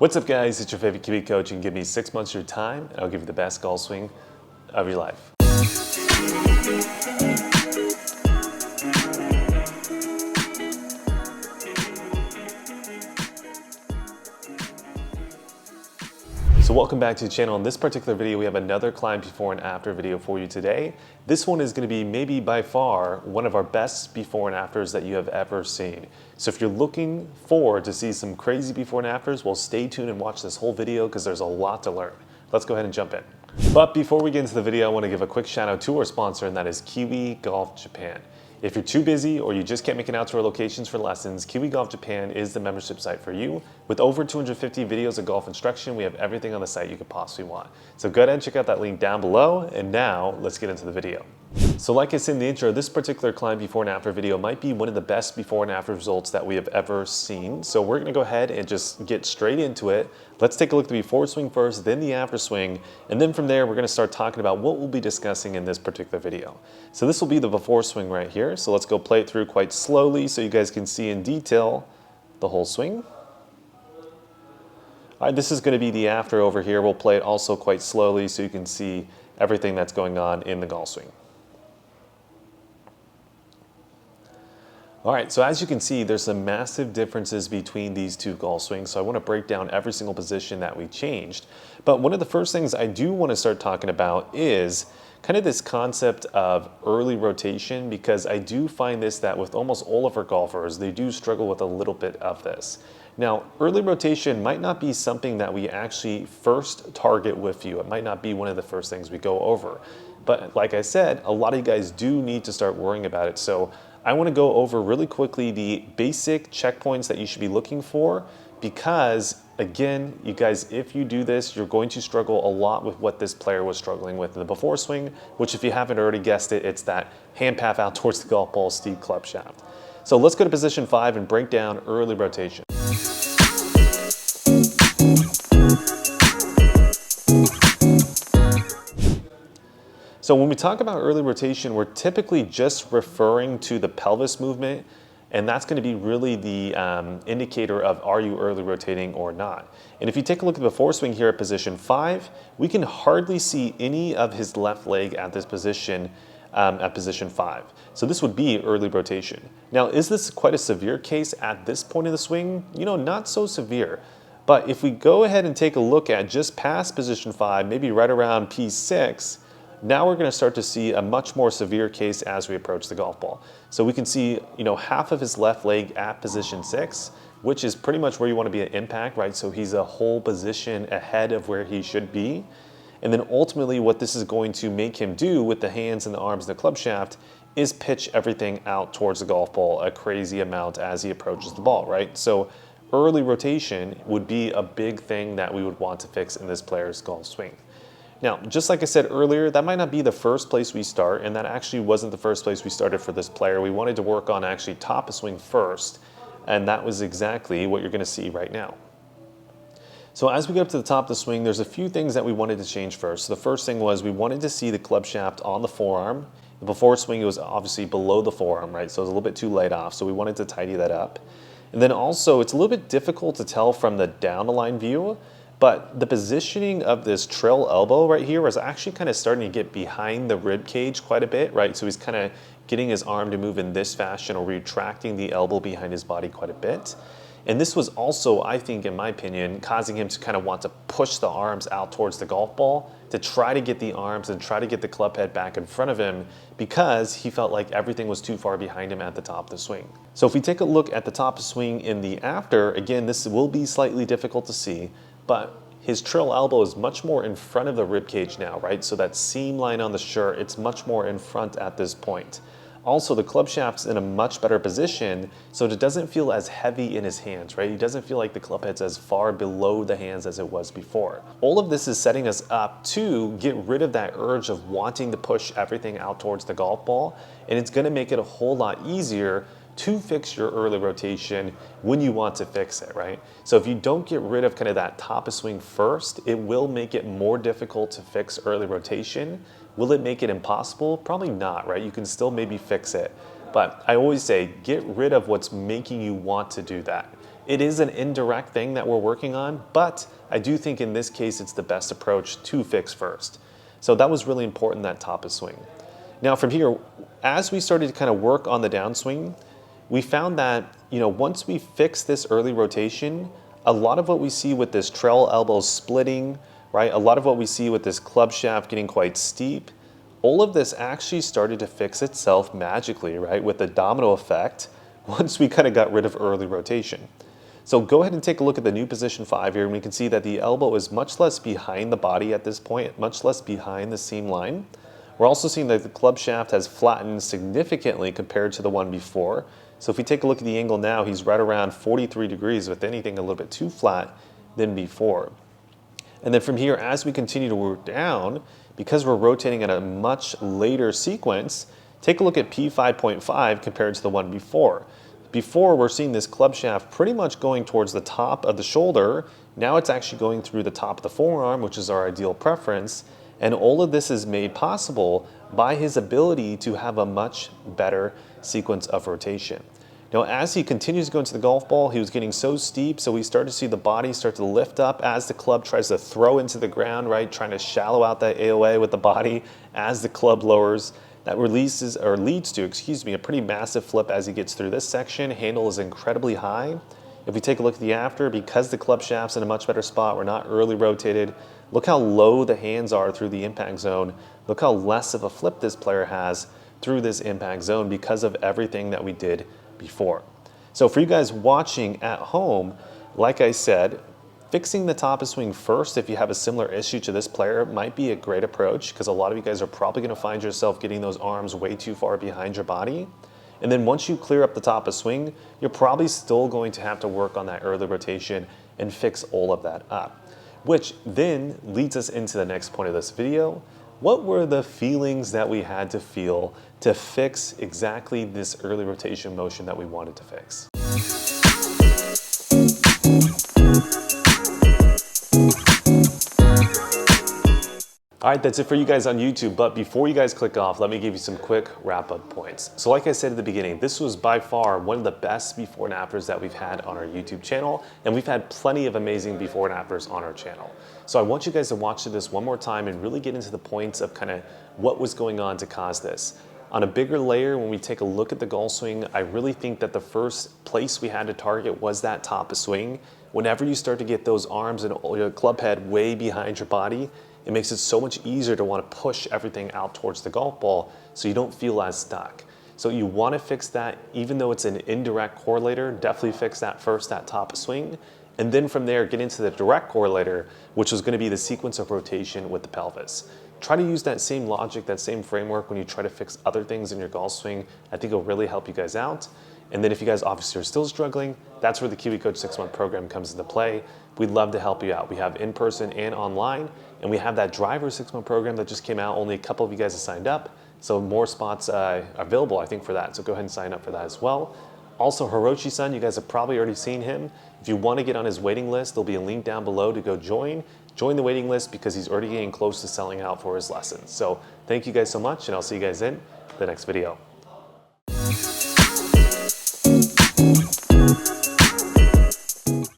What's up guys, it's your favorite Kiwi coach. You can give me 6 months of your time and I'll give you the best golf swing of your life. So welcome back to the channel. In this particular video, we have another climb before and after video for you today. This one is going to be maybe by far one of our best before and afters that you have ever seen. So if you're looking forward to see some crazy before and afters, well, stay tuned and watch this whole video because there's a lot to learn. Let's go ahead and jump in. But before we get into the video, I want to give a quick shout out to our sponsor, and that is Kiwi Golf Japan. If you're too busy or you just can't make it out to our locations for lessons, Kiwi Golf Japan is the membership site for you. With over 250 videos of golf instruction, we have everything on the site you could possibly want. So go ahead and check out that link down below, and now let's get into the video. So like I said in the intro, this particular climb before and after video might be one of the best before and after results that we have ever seen. So we're gonna go ahead and just get straight into it. Let's take a look at the before swing first, then the after swing, and then from there we're gonna start talking about what we'll be discussing in this particular video. So this will be the before swing right here. So let's go play it through quite slowly so you guys can see in detail the whole swing. All right, this is gonna be the after over here. We'll play it also quite slowly so you can see everything that's going on in the golf swing. All right, so as you can see, there's some massive differences between these two golf swings. So I want to break down every single position that we changed. But one of the first things I do want to start talking about is kind of this concept of early rotation, because I do find this that with almost all of our golfers, they do struggle with a little bit of this. Now, early rotation might not be something that we actually first target with you. It might not be one of the first things we go over. But like I said, a lot of you guys do need to start worrying about it. So I want to go over really quickly the basic checkpoints that you should be looking for, because again, you guys, if you do this, you're going to struggle a lot with what this player was struggling with in the before swing, which if you haven't already guessed it, it's that hand path out towards the golf ball, steep club shaft. So let's go to position 5 and break down early rotation. So when we talk about early rotation, we're typically just referring to the pelvis movement, and that's going to be really the indicator of are you early rotating or not. And if you take a look at the before swing here at position 5, we can hardly see any of his left leg at this position at position 5. So this would be early rotation. Now, is this quite a severe case at this point in the swing? You know, not so severe. But if we go ahead and take a look at just past position 5, maybe right around P6, now we're going to start to see a much more severe case as we approach the golf ball. So we can see, you know, half of his left leg at position 6, which is pretty much where you want to be at impact, right? So he's a whole position ahead of where he should be. And then ultimately what this is going to make him do with the hands and the arms and the club shaft is pitch everything out towards the golf ball a crazy amount as he approaches the ball, right? So early rotation would be a big thing that we would want to fix in this player's golf swing. Now, just like I said earlier, that might not be the first place we start, and that actually wasn't the first place we started for this player. We wanted to work on actually top of swing first, and that was exactly what you're going to see right now. So as we get up to the top of the swing, there's a few things that we wanted to change first. So the first thing was we wanted to see the club shaft on the forearm. The before swing, it was obviously below the forearm, right? So it was a little bit too light off, so we wanted to tidy that up. And then also, it's a little bit difficult to tell from the down the line view, but the positioning of this trail elbow right here was actually kind of starting to get behind the rib cage quite a bit, right? So he's kind of getting his arm to move in this fashion or retracting the elbow behind his body quite a bit. And this was also, I think, in my opinion, causing him to kind of want to push the arms out towards the golf ball to try to get the arms and try to get the club head back in front of him, because he felt like everything was too far behind him at the top of the swing. So if we take a look at the top of the swing in the after, again, this will be slightly difficult to see, but his trail elbow is much more in front of the rib cage now, right? So that seam line on the shirt, it's much more in front at this point. Also, the club shaft's in a much better position, so it doesn't feel as heavy in his hands, right? He doesn't feel like the club head's as far below the hands as it was before. All of this is setting us up to get rid of that urge of wanting to push everything out towards the golf ball, and it's gonna make it a whole lot easier to fix your early rotation when you want to fix it, right? So if you don't get rid of kind of that top of swing first, it will make it more difficult to fix early rotation. Will it make it impossible? Probably not, right? You can still maybe fix it. But I always say, get rid of what's making you want to do that. It is an indirect thing that we're working on, but I do think in this case it's the best approach to fix first. So that was really important, that top of swing. Now from here, as we started to kind of work on the downswing, we found that, once we fix this early rotation, a lot of what we see with this trail elbow splitting, right? A lot of what we see with this club shaft getting quite steep, all of this actually started to fix itself magically, right? With the domino effect once we kind of got rid of early rotation. So go ahead and take a look at the new position 5 here, and we can see that the elbow is much less behind the body at this point, much less behind the seam line. We're also seeing that the club shaft has flattened significantly compared to the one before. So if we take a look at the angle now, he's right around 43 degrees, with anything a little bit too flat than before. And then from here, as we continue to work down, because we're rotating at a much later sequence, take a look at P5.5 compared to the one before. Before, we're seeing this club shaft pretty much going towards the top of the shoulder. Now it's actually going through the top of the forearm, which is our ideal preference. And all of this is made possible by his ability to have a much better sequence of rotation. Now, as he continues to go into the golf ball, he was getting so steep, so we start to see the body start to lift up as the club tries to throw into the ground, right? Trying to shallow out that AOA with the body as the club lowers. That leads to a pretty massive flip as he gets through this section. Handle is incredibly high. If we take a look at the after, because the club shaft's in a much better spot, we're not early rotated. Look how low the hands are through the impact zone. Look how less of a flip this player has through this impact zone because of everything that we did before. So for you guys watching at home, like I said, fixing the top of swing first, if you have a similar issue to this player, might be a great approach, because a lot of you guys are probably going to find yourself getting those arms way too far behind your body. And then once you clear up the top of swing, you're probably still going to have to work on that early rotation and fix all of that up. Which then leads us into the next point of this video. What were the feelings that we had to feel to fix exactly this early rotation motion that we wanted to fix? All right, that's it for you guys on YouTube, but before you guys click off, let me give you some quick wrap-up points. So like I said at the beginning, this was by far one of the best before and afters that we've had on our YouTube channel, and we've had plenty of amazing before and afters on our channel. So I want you guys to watch this one more time and really get into the points of kind of what was going on to cause this. On a bigger layer, when we take a look at the golf swing, I really think that the first place we had to target was that top of swing. Whenever you start to get those arms and your club head way behind your body, it makes it so much easier to want to push everything out towards the golf ball so you don't feel as stuck. So you want to fix that, even though it's an indirect correlator, definitely fix that first, that top of swing. And then from there, get into the direct correlator, which is going to be the sequence of rotation with the pelvis. Try to use that same logic, that same framework when you try to fix other things in your golf swing. I think it'll really help you guys out. And then if you guys obviously are still struggling, that's where the Kiwi Coach 6-month program comes into play. We'd love to help you out. We have in-person and online, and we have that driver 6-month program that just came out. Only a couple of you guys have signed up, so more spots available, I think, for that. So go ahead and sign up for that as well. Also, Hiroshi-san, you guys have probably already seen him. If you want to get on his waiting list, there'll be a link down below to go join. Join the waiting list because he's already getting close to selling out for his lessons. So thank you guys so much, and I'll see you guys in the next video.